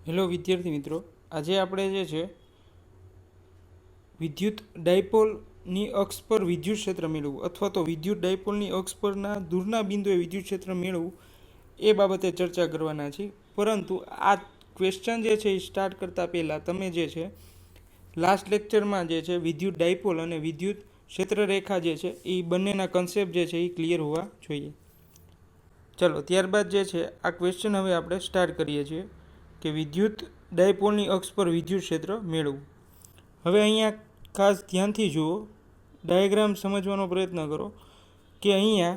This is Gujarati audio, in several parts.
હેલો વિદ્યાર્થી મિત્રો, આજે આપણે જે છે વિદ્યુત ડાયપોલની અક્ષ પર વિદ્યુત ક્ષેત્ર મેળવવું અથવા તો વિદ્યુત ડાયપોલની અક્ષ પરના દૂરના બિંદુએ વિદ્યુત ક્ષેત્ર મેળવવું એ બાબતે ચર્ચા કરવાના છીએ. પરંતુ આ ક્વેશ્ચન જે છે એ સ્ટાર્ટ કરતાં પહેલાં તમે જે છે લાસ્ટ લેક્ચરમાં જે છે વિદ્યુત ડાયપોલ અને વિદ્યુત ક્ષેત્રરેખા જે છે એ બંનેના કન્સેપ્ટ જે છે એ ક્લિયર હોવા જોઈએ. ચલો ત્યારબાદ જે છે આ ક્વેશ્ચન હવે આપણે સ્ટાર્ટ કરીએ છીએ કે વિદ્યુત ડાયપોલની અક્ષ પર વિદ્યુત ક્ષેત્ર મેળવવું. હવે અહીંયા ખાસ ધ્યાનથી જુઓ, ડાયાગ્રામ સમજવાનો પ્રયત્ન કરો કે અહીંયા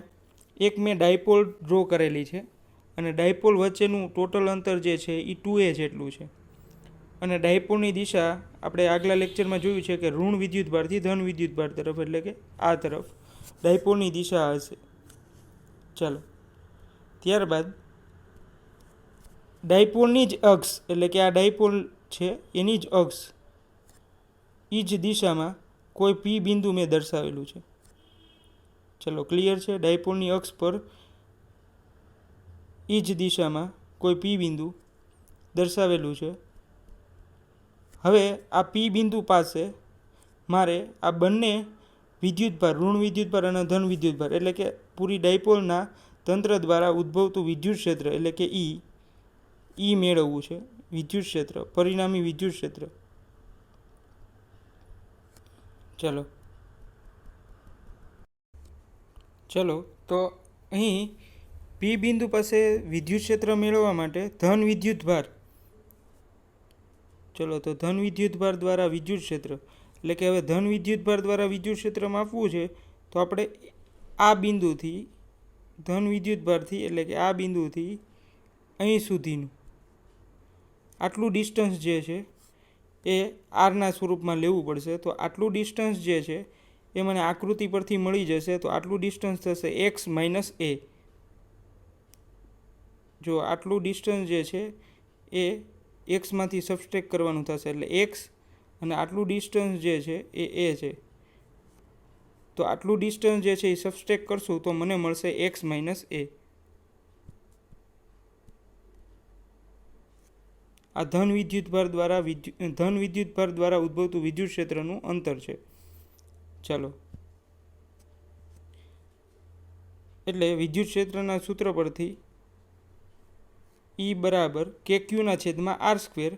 એક મેં ડાયપોલ ડ્રો કરેલી છે અને ડાયપોલ વચ્ચેનું ટોટલ અંતર જે છે એ 2a જેટલું છે અને ડાયપોલની દિશા આપણે આગલા લેક્ચરમાં જોયું છે કે ઋણ વિદ્યુતભારથી ધન વિદ્યુતભાર તરફ, એટલે કે આ તરફ ડાયપોલની દિશા હશે. ચાલો ત્યારબાદ ડાયપોલની જ અક્ષ, એટલે કે આ ડાયપોલ છે એની જ અક્ષ એ જ દિશામાં કોઈ પી બિંદુ મેં દર્શાવેલું છે. ચલો ક્લિયર છે? ડાયપોલની અક્ષ પર એ જ દિશામાં કોઈ પી બિંદુ દર્શાવેલું છે. હવે આ પી બિંદુ પાસે મારે આ બંને વિદ્યુતભાર, ઋણ વિદ્યુતભાર અને ધન વિદ્યુતભાર, એટલે કે પૂરી ડાયપોલના તંત્ર દ્વારા ઉદ્ભવતું વિદ્યુત ક્ષેત્ર, એટલે કે ઈ મેળવવું છે. વિદ્યુત ક્ષેત્ર, પરિણામી વિદ્યુત ક્ષેત્ર. ચલો તો અહીં પી બિંદુ પાસે વિદ્યુત ક્ષેત્ર મેળવવા માટે ધન વિદ્યુતભાર, ચલો તો ધન વિદ્યુતભાર દ્વારા વિદ્યુત ક્ષેત્ર, એટલે કે હવે ધન વિદ્યુતભાર દ્વારા વિદ્યુત ક્ષેત્ર માપવું છે તો આપણે આ બિંદુથી ધન વિદ્યુતભારથી, એટલે કે આ બિંદુથી અહીં સુધીનું આટલું ડિસ્ટન્સ જે છે એ આરના સ્વરૂપમાં લેવું પડશે. તો આટલું ડિસ્ટન્સ જે છે એ મને આકૃતિ પરથી મળી જશે. તો આટલું ડિસ્ટન્સ થશે એક્સ માઇનસ એ. જો આટલું ડિસ્ટન્સ જે છે એ એક્સમાંથી સબસ્ટ્રેક્ટ કરવાનું થશે, એટલે એક્સ અને આટલું ડિસ્ટન્સ જે છે એ છે. તો આટલું ડિસ્ટન્સ જે છે એ સબસ્ટ્રેક્ટ કરશું તો મને મળશે એક્સ માઇનસ એ. આ ધન વિદ્યુતભાર દ્વારા ઉદ્ભવતું વિદ્યુત ક્ષેત્રનું અંતર છે. ચાલો, એટલે વિદ્યુત ક્ષેત્રના સૂત્ર પરથી ઈ બરાબર કે ક્યુના છેદમાં આર સ્ક્વેર.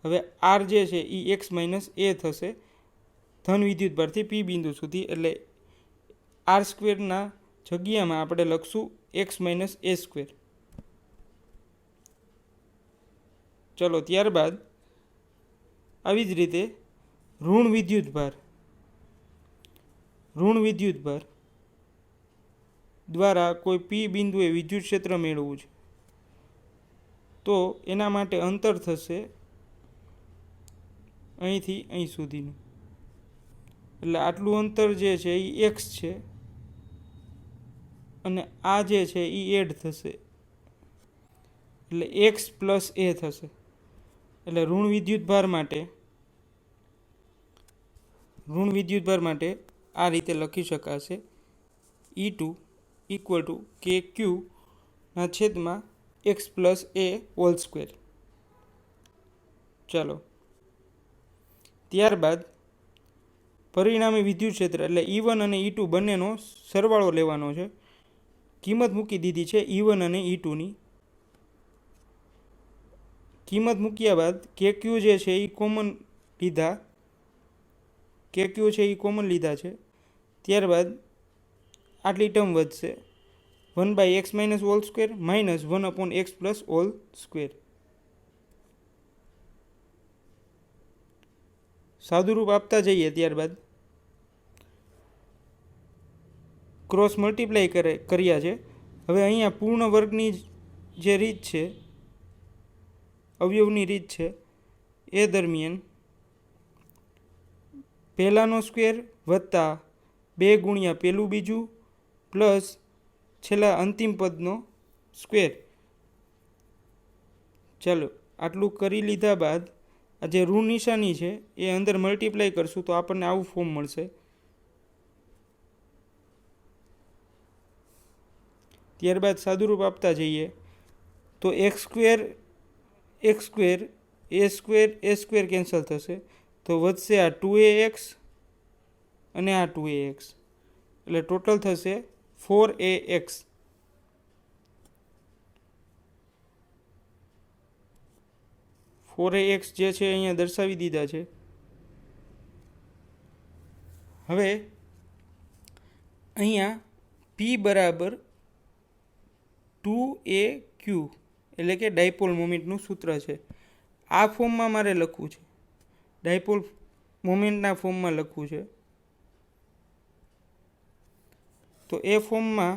હવે આર જે છે એ એક્સ માઇનસ એ થશે ધન વિદ્યુતભારથી પી બિંદુ સુધી, એટલે આર સ્ક્વેરના જગ્યામાં આપણે લખશું એક્સ માઇનસ એ સ્ક્વેર. ચલો ત્યારબાદ આવી જ રીતે ઋણ વિદ્યુતભાર દ્વારા કોઈ પી બિંદુએ વિદ્યુત ક્ષેત્ર મેળવવું છે તો એના માટે અંતર થશે અહીંથી અહીં સુધીનું, એટલે આટલું અંતર જે છે એ એક્સ છે અને આ જે છે એ એડ થશે, એટલે એક્સ પ્લસ એ થશે. એટલે ઋણ વિદ્યુતભાર માટે આ રીતે લખી શકાશે E2 ઇક્વલ ટુ કે ક્યુના છેદમાં એક્સ પ્લસ એ હોલ સ્ક્વેર. ચાલો ત્યારબાદ પરિણામી વિદ્યુત ક્ષેત્ર, એટલે E1 અને E2 બંનેનો સરવાળો લેવાનો છે. કિંમત મૂકી દીધી છે E1 અને E2ની. કિંમત મૂક્યા બાદ કે ક્યુ જે છે એ કોમન લીધા છે. ત્યારબાદ આટલી ટર્મ વધશે 1/x minus whole square minus 1/x plus whole square. સાદુરૂપ આપતા જઈએ ત્યારબાદ ક્રોસ મલ્ટીપ્લાય કર્યા છે. હવે અહીંયા પૂર્ણ વર્ગની જે રીત છે, અવયવની રીત છે, એ દરમિયાન પહેલાંનો સ્ક્વેર વત્તા 2 ગુણ્યા પહેલું બીજું પ્લસ છેલ્લા અંતિમ પદનો સ્ક્વેર. ચાલો આટલું કરી લીધા બાદ આ જે ઋણ નિશાની છે એ અંદર મલ્ટીપ્લાય કરશું તો આપણને આવું ફોર્મ મળશે. ત્યારબાદ સાદુરૂપ આપતા જઈએ તો એક્સ સ્ક્વેર એ સ્ક્વેર કેન્સલ થશે તો વધશે આ 2ax અને આ 2ax, એટલે ટોટલ થશે 4ax. 4ax જે છે અહીંયા દર્શાવી દીધા છે. હવે અહીંયા p બરાબર 2aq એટલે કે ડાયપોલ મોમેન્ટનું સૂત્ર છે. આ ફોર્મમાં મારે લખવું છે, ડાયપોલ મોમેન્ટના ફોર્મમાં લખવું છે. તો એ ફોર્મમાં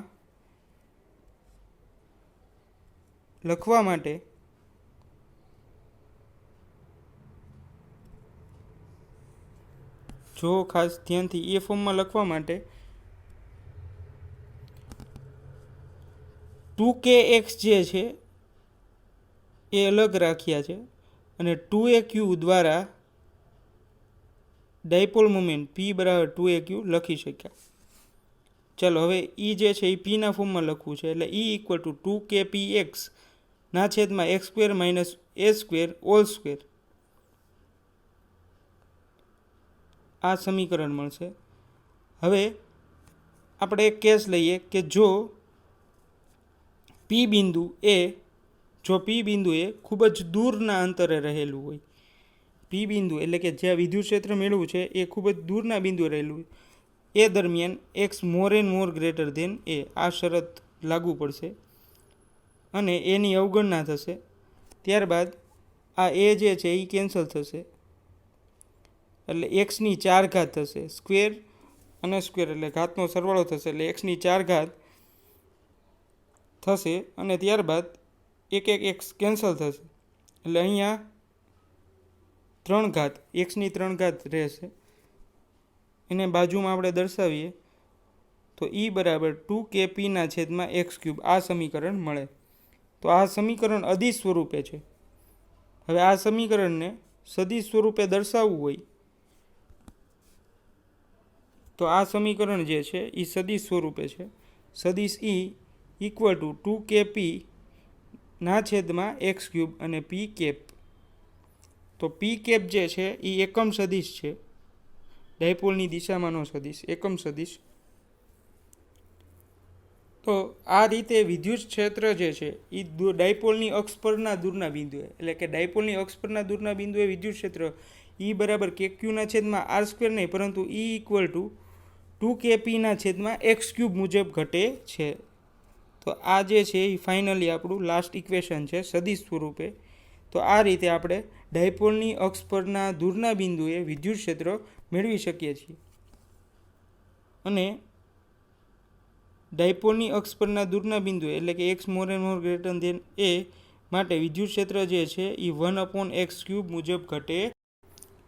લખવા માટે જો ખાસ ધ્યાનથી એ ફોર્મમાં લખવા માટે 2kx જે છે એ અલગ રાખ્યા છે અને 2aq દ્વારા ડાયપોલ મોમેન્ટ p બરાબર 2aq લખી શક્યા. ચાલો હવે e જે છે એ પીના ફોર્મમાં લખવું છે, એટલે e ઇક્વલ ટુ 2kpx ના છેદમાં x square minus a square all square. આ સમીકરણ મળશે. હવે આપણે એક કેસ લઈએ કે જો પી બિંદુ એ ખૂબ જ દૂરના અંતરે રહેલું હોય, પી બિંદુ એટલે કે જ્યાં વિદ્યુત ક્ષેત્ર મેળવવું છે એ ખૂબ જ દૂરના બિંદુએ રહેલું હોય, એ દરમિયાન x more and more greater than A, આ શરત લાગુ પડશે અને એની અવગણના થશે. ત્યારબાદ આ એ જે છે એ કેન્સલ થશે, એટલે એક્સની 4 ઘાત થશે, સ્ક્વેર અને સ્ક્વેર એટલે ઘાતનો સરવાળો થશે, એટલે એક્સની 4 ઘાત થશે અને ત્યારબાદ એક એક્સ કેન્સલ થશે, એટલે અહીંયા 3 ઘાત, એક્સની 3 ઘાત રહેશે. એને બાજુમાં આપણે દર્શાવીએ તો e બરાબર 2kp ના છેદમાં x ક્યુબ, આ સમીકરણ મળે. તો આ સમીકરણ અદિશ સ્વરૂપે છે. હવે આ સમીકરણને સદિશ સ્વરૂપે દર્શાવવું હોય તો આ સમીકરણ જે છે એ સદિશ સ્વરૂપે છે. સદિશ e ઇક્વલ ટુ 2kp ના છેદમાં x ક્યુબ અને p કેપ. તો p કેપ જે છે એ એકમ સદિશ છે, ડાયપોલની દિશામાંનો સદિશ, એકમ સદિશ. તો આ રીતે વિદ્યુત ક્ષેત્ર જે છે એ ડાયપોલની અક્ષ પરના દૂરના બિંદુએ, એટલે કે ડાયપોલની અક્ષ પરના દૂરના બિંદુએ વિદ્યુત ક્ષેત્ર E બરાબર kq ના છેદમાં r સ્ક્વેર નહીં પરંતુ E ઇક્વલ ટુ 2kp ના છેદમાં x ક્યુબ મુજબ ઘટે છે. તો આ જે છે એ ફાઇનલી આપણું લાસ્ટ ઇક્વેશન છે સદિશ સ્વરૂપે. તો આ રીતે આપણે ડાયપોલની અક્ષ પરના દૂરના બિંદુએ વિદ્યુત ક્ષેત્ર મેળવી શકીએ છીએ. અને ડાયપોલની અક્ષ પરના દૂરના બિંદુએ એટલે કે x more and more greater than A માટે વિદ્યુત ક્ષેત્ર જે છે એ 1/x³ મુજબ ઘટે.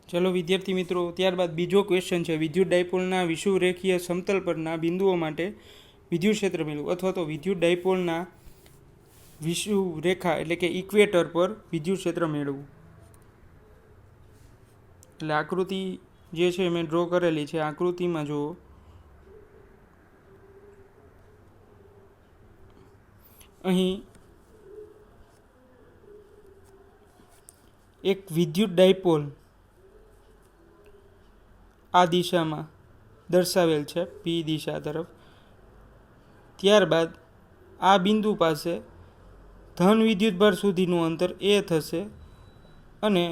ચલો વિદ્યાર્થી મિત્રો, ત્યારબાદ બીજો ક્વેશ્ચન છે વિદ્યુત ડાયપોલના વિષુવરેખીય સમતલ પરના બિંદુઓ માટે વિદ્યુત ક્ષેત્ર મેળવવું, અથવા તો વિદ્યુત ડાયપોલના વિષુવરેખા એટલે કે ઇક્વેટર પર વિદ્યુત ક્ષેત્ર મેળવવું. એટલે આકૃતિ જે છે મેં ડ્રો કરેલી છે, આકૃતિમાં જુઓ. અહીં એક વિદ્યુત ડાયપોલ આ દિશામાં દર્શાવેલ છે, પી દિશા તરફ. ત્યારબાદ આ બિંદુ પાસે ધન વિદ્યુતભાર સુધીનું અંતર એ થશે અને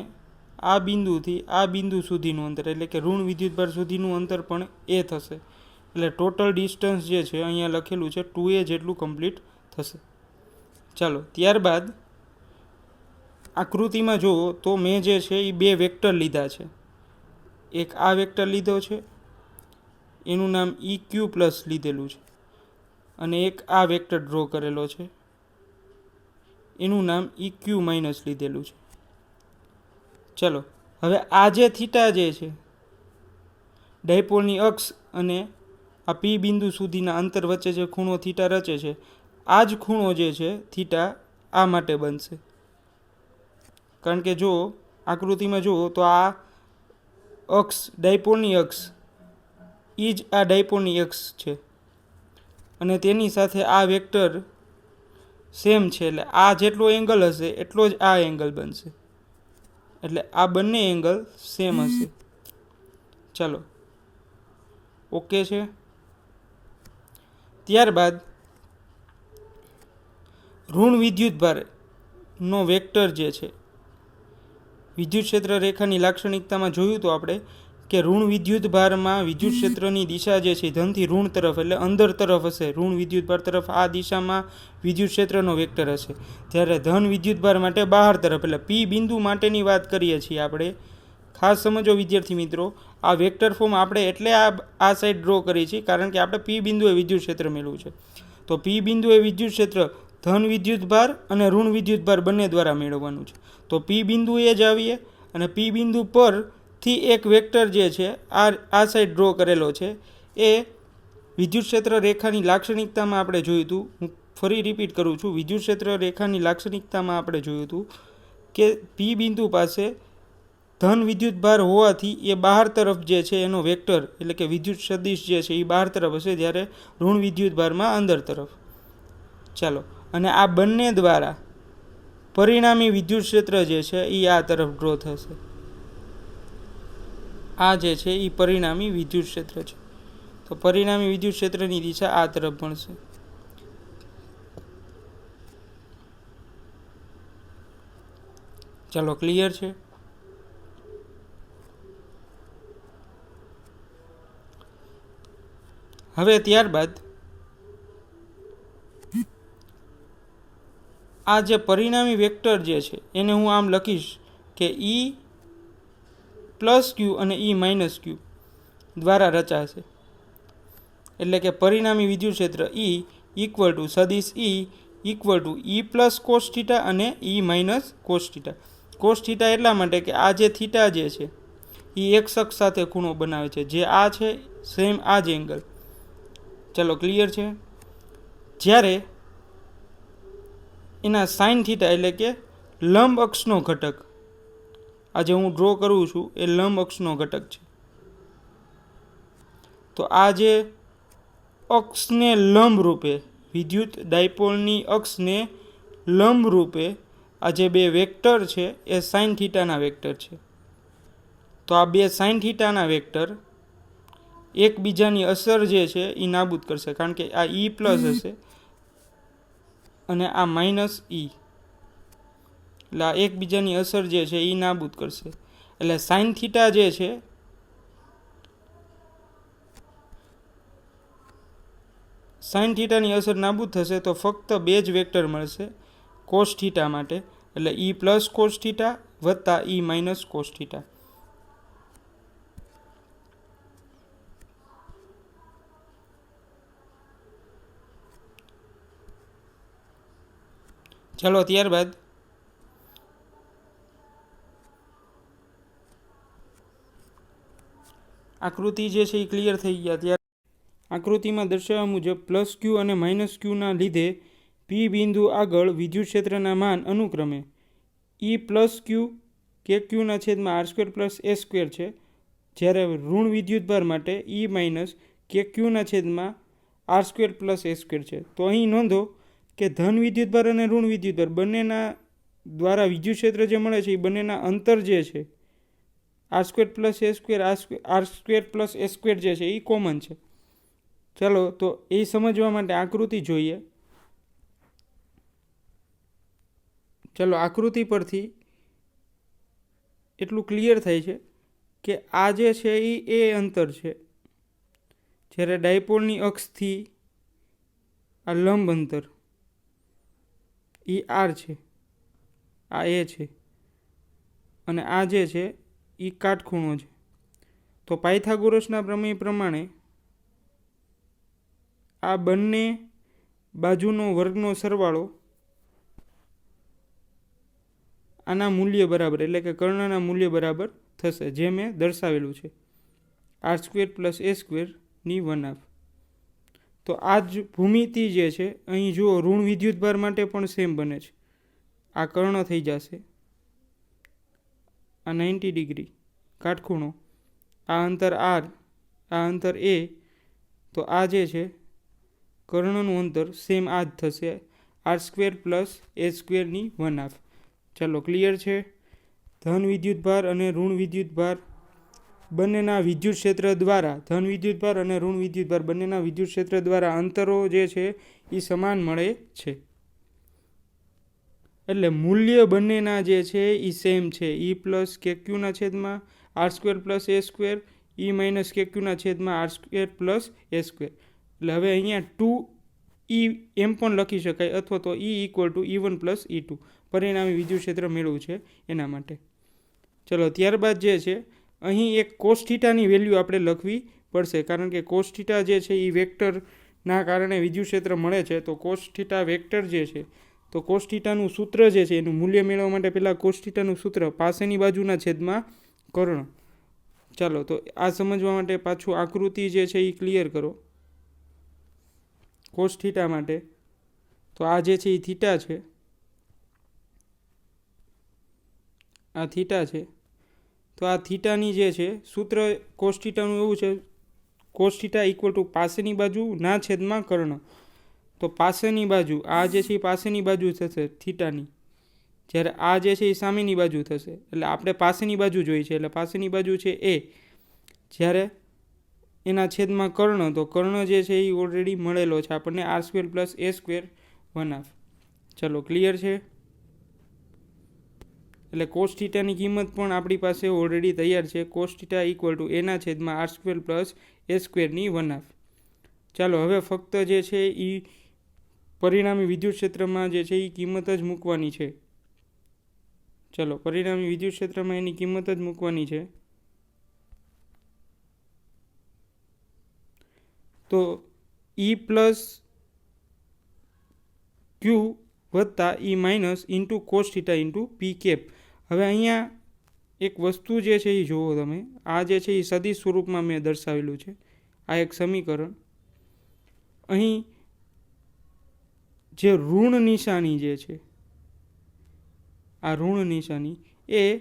આ બિંદુથી આ બિંદુ સુધીનું અંતર એટલે કે ઋણ વિદ્યુતભાર સુધીનું અંતર પણ એ થશે. એટલે ટોટલ ડિસ્ટન્સ જે છે અહીંયા લખેલું છે 2a જેટલું કમ્પ્લીટ થશે. ચાલો ત્યારબાદ આકૃતિમાં જુઓ તો મેં જે છે એ બે વેક્ટર લીધા છે. એક આ વેક્ટર લીધો છે, એનું નામ EQ પ્લસ લીધેલું છે, અને એક આ વેક્ટર ડ્રો કરેલો છે, એનું નામ EQ માઇનસ લીધેલું છે. ચલો હવે આ જે થીટા જે છે ડાયપોલની અક્ષ અને આ પી બિંદુ સુધીના અંતર વચ્ચે જે ખૂણો થીટા રચે છે, આ જ ખૂણો જે છે થીટા આ માટે બનશે. કારણ કે જો આકૃતિમાં જુઓ તો આ અક્ષ ડાયપોલની અક્ષ એ જ આ ડાયપોલની અક્ષ છે અને તેની સાથે આ વેક્ટર સેમ છે, એટલે આ જેટલો એંગલ હશે એટલો જ આ એંગલ બનશે. એટલે આ બંને એંગલ સેમ હશે. ચાલો ઓકે છે. ત્યારબાદ ઋણ વિદ્યુતભારનો વેક્ટર જે છે, વિદ્યુત ક્ષેત્ર રેખાની લાક્ષણિકતામાં જોયું તો આપણે કે ઋણ વિદ્યુતભારમાં વિદ્યુત ક્ષેત્રની દિશા જે છે ધનથી ઋણ તરફ એટલે અંદર તરફ હશે. ઋણ વિદ્યુતભાર તરફ આ દિશામાં વિદ્યુત ક્ષેત્રનો વેક્ટર હશે. જ્યારે ધન વિદ્યુતભાર માટે બહાર તરફ એટલે પી બિંદુ માટેની વાત કરીએ છીએ આપણે. ખાસ સમજો વિદ્યાર્થી મિત્રો, આ વેક્ટર ફોર્મ આપણે એટલે આ સાઈડ ડ્રો કરીએ છીએ કારણ કે આપણે પી બિંદુએ વિદ્યુત ક્ષેત્ર મેળવ્યું છે. તો પી બિંદુએ વિદ્યુત ક્ષેત્ર ધન વિદ્યુતભાર અને ઋણ વિદ્યુતભાર બંને દ્વારા મેળવવાનું છે. તો પી બિંદુએ જ આવીએ અને પી બિંદુ પરથી એક વેક્ટર જે છે આ સાઈડ ડ્રો કરેલો છે. એ વિદ્યુત ક્ષેત્ર રેખાની લાક્ષણિકતામાં આપણે જોયું હતું. હું ફરી રિપીટ કરું છું, વિદ્યુત ક્ષેત્ર રેખાની લાક્ષણિકતામાં આપણે જોયું હતું કે પી બિંદુ પાસે ધન વિદ્યુતભાર હોવાથી એ બહાર તરફ જે છે એનો વેક્ટર એટલે કે વિદ્યુત સદિશ જે છે એ બહાર તરફ હશે, જ્યારે ઋણ વિદ્યુતભારમાં અંદર તરફ. ચાલો, અને આ બંને દ્વારા પરિણામી વિદ્યુત ક્ષેત્ર જે છે એ આ તરફ ડ્રો થશે. આ જે છે એ પરિણામી વિદ્યુત ક્ષેત્ર છે. તો પરિણામી વિદ્યુત ક્ષેત્રની દિશા આ તરફ ભણશે. ચાલો ક્લિયર છે. હવે ત્યારબાદ આ જે પરિણામી વેક્ટર જે છે એને હું આમ લખીશ કે ઈ પ્લસ ક્યુ અને ઈ માઇનસ ક્યુ દ્વારા રચાશે. એટલે કે પરિણામી વિદ્યુત ક્ષેત્ર ઈ ઇક્વલ ટુ સદિશ E equal to E plus cos theta અને E minus cos theta. Cos theta એટલા માટે કે આ જે થીટા જે છે એ એક્સ અક્ષ સાથે ખૂણો બનાવે છે, જે આ છે સેમ આ જ એંગલ. ચાલો ક્લિયર છે. જ્યારે એના સાઇન થીટા એટલે કે લંબ અક્ષનો ઘટક, આ જે હું ડ્રો કરું છું એ લંબ અક્ષનો ઘટક છે. તો આ જે અક્ષને લંબ રૂપે વિદ્યુત ડાયપોલની અક્ષને લંબ રૂપે આ જે બે વેક્ટર છે એ સાઇન થીટાના વેક્ટર છે. તો આ બે સાઇન થીટાના વેક્ટર એકબીજાની અસર જે છે એ નાબૂદ કરશે, કારણ કે આ ઈ પ્લસ હશે અને આ માઇનસ ઈ, એટલે આ એકબીજાની અસર જે છે એ નાબૂદ કરશે. એટલે સાઇન થીટા જે છે સાઇન થીટાની અસર નાબૂદ થશે તો ફક્ત બે જ વેક્ટર મળશે કોસ થીટા માટે, એટલે ઈ પ્લસ કોસ થીટા વત્તા ઈ માઇનસ કોસ થીટા. ચાલો ત્યારબાદ આકૃતિ જે છે એ ક્લિયર થઈ ગયા. ત્યારે આકૃતિમાં દર્શાવ્યા મુજબ પ્લસ ક્યુ અને માઇનસ ક્યુના લીધે પી બિંદુ આગળ વિદ્યુત ક્ષેત્રના માન અનુક્રમે ઈ પ્લસ ક્યુ કે ક્યુના છેદમાં આર સ્ક્વેર પ્લસ એ સ્ક્વેર છે, જ્યારે ઋણ વિદ્યુતભાર માટે ઈ માઇનસ કે ક્યુના છેદમાં આર સ્ક્વેર પ્લસ એ સ્ક્વેર છે. તો અહીં નોંધો કે ધન વિદ્યુતભાર અને ઋણ વિદ્યુતભાર બંનેના દ્વારા વિદ્યુત ક્ષેત્ર જે મળે છે એ બંનેના અંતર જે છે આર સ્ક્વેર પ્લસ એ સ્ક્વેર આર સ્ક્વેર પ્લસ એ સ્ક્વેર જે છે એ કોમન છે. ચાલો તો એ સમજવા માટે આકૃતિ જોઈએ. ચાલો આકૃતિ પરથી એટલું ક્લિયર થાય છે કે આ જે છે એ અંતર છે, જ્યારે ડાયપોલની અક્ષથી આ લંબ અંતર એ આર છે, આ એ છે, અને આ જે છે એ કાટખૂણો છે. તો પાયથાગોરસના પ્રમેય પ્રમાણે આ બંને બાજુનો વર્ગનો સરવાળો આના મૂલ્ય બરાબર એટલે કે કર્ણના મૂલ્ય બરાબર થશે, જે મેં દર્શાવેલું છે આર સ્ક્વેર પ્લસ એ સ્ક્વેરની 1/2. તો આ જ ભૂમિતિ જે છે અહીં જુઓ ઋણ વિદ્યુતભાર માટે પણ સેમ બને છે. આ કર્ણ થઈ જશે, આ 90 ડિગ્રી કાટખૂણો, આ અંતર આર, આ અંતર એ, તો આ જે છે કર્ણનું અંતર સેમ આ જ થશે આર સ્ક્વેર પ્લસ એ સ્ક્વેરની 1/2. ચાલો ક્લિયર છે. ધન વિદ્યુતભાર અને ઋણ વિદ્યુતભાર બંનેના વિદ્યુત ક્ષેત્ર દ્વારા ધન વિદ્યુતભાર અને ઋણ વિદ્યુતભાર બંનેના વિદ્યુત ક્ષેત્ર દ્વારા અંતરો જે છે એ સમાન મળે છે. એટલે મૂલ્ય બંનેના જે છે એ સેમ છે. ઈ પ્લસ કેક્યુના છેદમાં આર સ્ક્વેર પ્લસ એ સ્ક્વેર, ઈ માઇનસ કેક્યુના છેદમાં આર સ્ક્વેર પ્લસ એ સ્ક્વેર. એટલે હવે અહીંયા 2E એમ પણ લખી શકાય અથવા તો E equal to E1 plus E2 પરિણામી વિદ્યુત ક્ષેત્ર મેળવવું છે એના માટે. ચલો ત્યારબાદ જે છે અહીં એક કોસ થીટાની વેલ્યુ આપણે લખવી પડશે, કારણ કે કોસ થીટા જે છે એ વેક્ટરના કારણે વિદ્યુત ક્ષેત્ર મળે છે. તો કોસ થીટા વેક્ટર જે છે, તો કોસ થીટાનું સૂત્ર જે છે એનું મૂલ્ય મેળવવા માટે પહેલાં કોસ થીટાનું સૂત્ર પાસેની બાજુના છેદમાં કર્ણ. ચાલો તો આ સમજવા માટે પાછું આકૃતિ જે છે એ ક્લિયર કરો. કોસ થીટા માટે તો આ જે છે એ થીટા છે, આ થીટા છે. તો આ થીટાની જે છે સૂત્ર કોસ થીટાનું એવું છે, કોસ થીટા ઇક્વલ ટુ પાસેની બાજુ ના છેદમાં કર્ણ. તો પાસેની બાજુ આ જે છે એ પાસેની બાજુ થશે થીટાની, જ્યારે આ જે છે એ સામેની બાજુ થશે. એટલે આપણે પાસેની બાજુ જોઈ છે, એટલે પાસેની બાજુ છે એ, જ્યારે એના છેદમાં કર્ણ, તો કર્ણ જે છે એ ઓલરેડી મળેલો છે આપણને આર સ્ક્વેર પ્લસ એ સ્ક્વેર 1/2. ચલો ક્લિયર છે. એટલે કોસ થીટાની કિંમત પણ આપણી પાસે ઓલરેડી તૈયાર છે. કોસ થીટા ઇક્વલ ટુ એના છેદમાં આર સ્ક્વેર પ્લસ એ સ્ક્વેરની 1/2. ચાલો હવે ફક્ત જે છે એ પરિણામી વિદ્યુત ક્ષેત્રમાં જે છે એ કિંમત જ મૂકવાની છે. ચલો પરિણામી વિદ્યુત ક્ષેત્રમાં એની કિંમત જ મૂકવાની છે. તો E પ્લસ ક્યુ વત્તા E minus into cos theta into P cap. હવે અહીંયા એક વસ્તુ જે છે એ જુઓ તમે, આ જે છે એ સદિશ સ્વરૂપમાં મેં દર્શાવેલું છે. આ એક સમીકરણ. અહીં જે ઋણ નિશાની જે છે, આ ઋણ નિશાની એ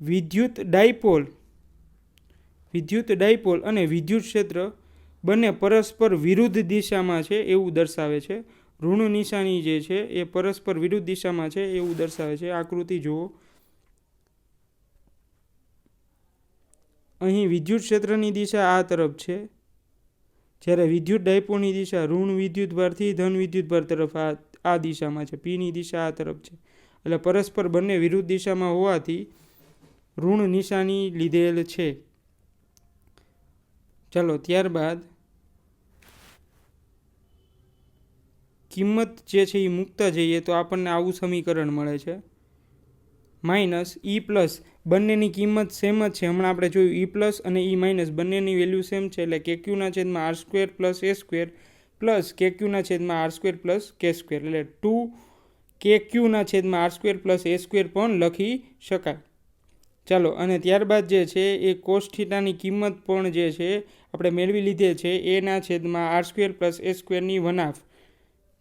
વિદ્યુત ડાયપોલ અને વિદ્યુત ક્ષેત્ર બંને પરસ્પર વિરુદ્ધ દિશામાં છે એવું દર્શાવે છે. ઋણ નિશાની જે છે એ પરસ્પર વિરુદ્ધ દિશામાં છે એવું દર્શાવે છે. આકૃતિ જુઓ. અહીં વિદ્યુત ક્ષેત્રની દિશા આ તરફ છે, જ્યારે વિદ્યુત ડાયપોલની દિશા ઋણ વિદ્યુતભારથી ધન વિદ્યુતભાર તરફ આ દિશામાં છે. પીની દિશા આ તરફ છે. એટલે પરસ્પર બંને વિરુદ્ધ દિશામાં હોવાથી ઋણ નિશાની લીધેલ છે. ચાલો ત્યારબાદ કિંમત જે છે એ મૂકતા જઈએ તો આપણને આવું સમીકરણ મળે છે. માઇનસ ઈ પ્લસ બંનેની કિંમત સેમ જ છે. હમણાં આપણે જોયું ઈ પ્લસ અને ઈ માઇનસ બંનેની વેલ્યુ સેમ છે. એટલે કેક્યુના છેદમાં આર સ્ક્વેર પ્લસ એ સ્ક્વેર પ્લસ કેક્યુના છેદમાં આર સ્ક્વેર પ્લસ કે સ્ક્વેર. એટલે 2KQના છેદમાં આર સ્ક્વેર પ્લસ એ સ્ક્વેર પણ લખી શકાય. ચાલો અને ત્યારબાદ જે છે એ કોસ થીટાની કિંમત પણ જે છે આપણે મેળવી લીધે છે એના છેદમાં આર સ્ક્વેર પ્લસ એ સ્ક્વેરની 1/2.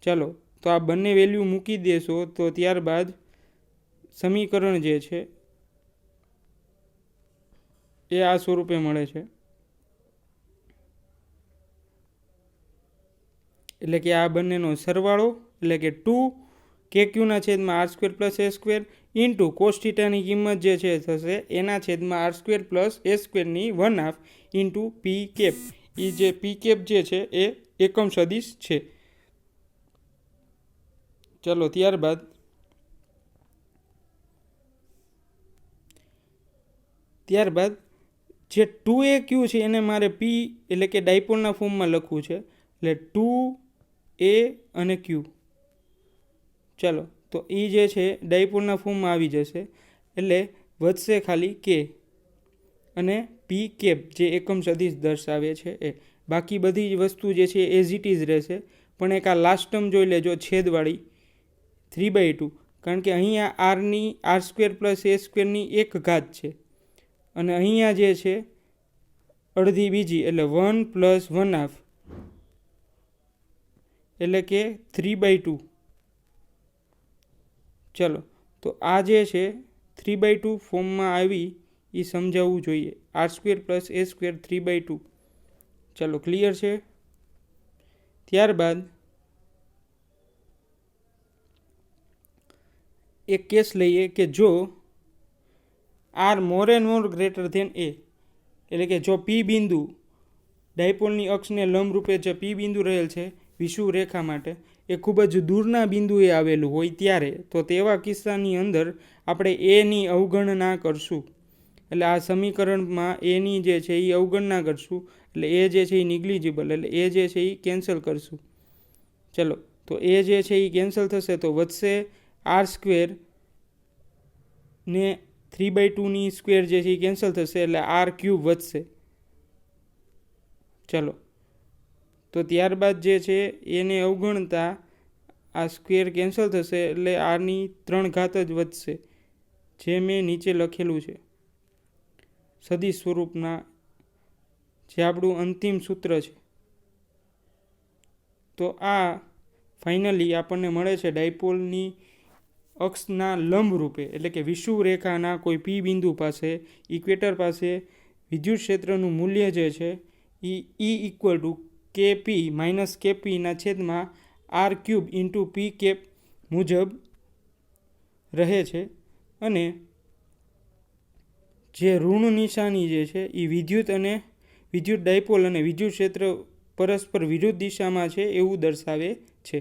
ચાલો તો આ બંને વેલ્યુ મૂકી દેશો તો ત્યારબાદ સમીકરણ જે છે એ આ સ્વરૂપે મળે છે. એટલે કે આ બંનેનો સરવાળો, એટલે કે 2KQના છેદમાં આર સ્ક્વેર પ્લસ એ સ્ક્વેર ઇન્ટુ કોસ થીટાની કિંમત જે છે થશે એના છેદમાં આર સ્ક્વેર પ્લસ એ સ્ક્વેરની 1/2 ઇન્ટુ પી કેપ. એ જે પી કેપ જે છે એ એકમ સદિશ છે. ચલો ત્યારબાદ જે 2AQ છે એને મારે પી એટલે કે ડાયપોલના ફોર્મમાં લખવું છે. એટલે 2A અને Q. ચાલો તો એ જે છે ડાયપોલના ફોર્મમાં આવી જશે. એટલે વધશે ખાલી K અને પી કેપ જે એકમ સદિશ દર્શાવે છે એ. બાકી બધી વસ્તુ જે છે એઝ ઇટ ઇઝ રહેશે. પણ એક આ લાસ્ટ ટર્મ જોઈ લેજો છેદવાળી 3/2, કારણ કે અહીંયા આરની આર સ્ક્વેર પ્લસ એ સ્ક્વેરની 1 ઘાત છે અને અહીંયા જે છે અડધી બીજી, એટલે 1 + 1/2 એટલે કે 3/2. ચલો તો આ જે છે 3/2 ફોર્મમાં આવી એ સમજાવવું જોઈએ. આર સ્ક્વેર પ્લસ એ સ્ક્વેર 3/2. ચલો ક્લિયર છે. ત્યારબાદ એક કેસ લઈએ કે જો R more and more greater than A, એટલે કે જો પી બિંદુ ડાયપોલની અક્ષને લંબરૂપે જે પી બિંદુ રહેલ છે વિષુવવૃત્ત રેખા માટે એ ખૂબ જ દૂરના બિંદુએ આવેલું હોય ત્યારે તો તેવા કિસ્સાની અંદર આપણે એની અવગણના કરશું. એટલે આ સમીકરણમાં એની જે છે એ અવગણના કરશું, એટલે એ જે છે એ નિગ્લિજિબલ, એટલે એ જે છે એ કેન્સલ કરશું. ચલો, તો એ જે છે એ કેન્સલ થશે તો વધશે આર સ્ક્વેર ને 3/2ની સ્ક્વેર જે છે એ કેન્સલ થશે, એટલે આર ક્યુબ વધશે. ચલો, તો ત્યારબાદ જે છે એને અવગણતા આ સ્ક્વેર કેન્સલ થશે, એટલે આરની 3 ઘાત જ વધશે, જે મેં નીચે લખેલું છે સદિશ સ્વરૂપના, જે આપણું અંતિમ સૂત્ર છે. તો આ ફાઇનલી આપણને મળે છે ડાયપોલની અક્ષના લંબ રૂપે, એટલે કે વિષુવવૃત્ત રેખાના કોઈ પી બિંદુ પાસે ઇક્વેટર પાસે વિદ્યુત ક્ષેત્રનું મૂલ્ય જે છે એ ઇક્વલ ટુ કેપી માઇનસ કેપીના છેદમાં R cube into P cap મુજબ રહે છે. અને જે ઋણ નિશાની જે છે એ વિદ્યુત ડાયપોલ અને વિદ્યુત ક્ષેત્ર પરસ્પર વિરુદ્ધ દિશામાં છે એવું દર્શાવે છે.